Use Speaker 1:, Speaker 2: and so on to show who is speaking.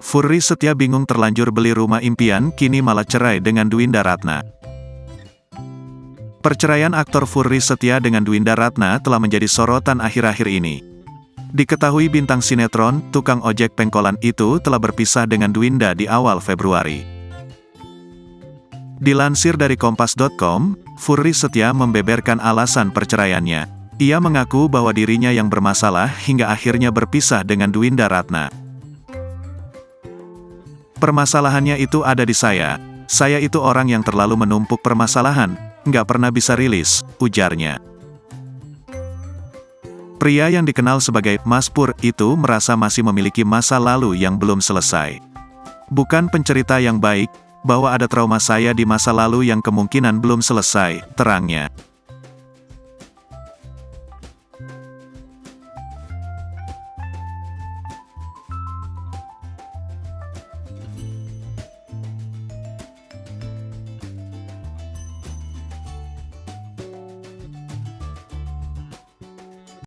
Speaker 1: Furry Setia bingung terlanjur beli rumah impian, kini malah cerai dengan Dwinda Ratna. Perceraian aktor Furry Setia dengan Dwinda Ratna telah menjadi sorotan akhir-akhir ini. Diketahui bintang sinetron, tukang ojek pengkolan itu telah berpisah dengan Dwinda di awal Februari. Dilansir dari Kompas.com, Furry Setia membeberkan alasan perceraiannya. Ia mengaku bahwa dirinya yang bermasalah hingga akhirnya berpisah dengan Dwinda Ratna. Permasalahannya itu ada di saya itu orang yang terlalu menumpuk permasalahan, nggak pernah bisa rilis, ujarnya. Pria yang dikenal sebagai Mas Pur itu merasa masih memiliki masa lalu yang belum selesai. Bukan pencerita yang baik, bahwa ada trauma saya di masa lalu yang kemungkinan belum selesai, terangnya.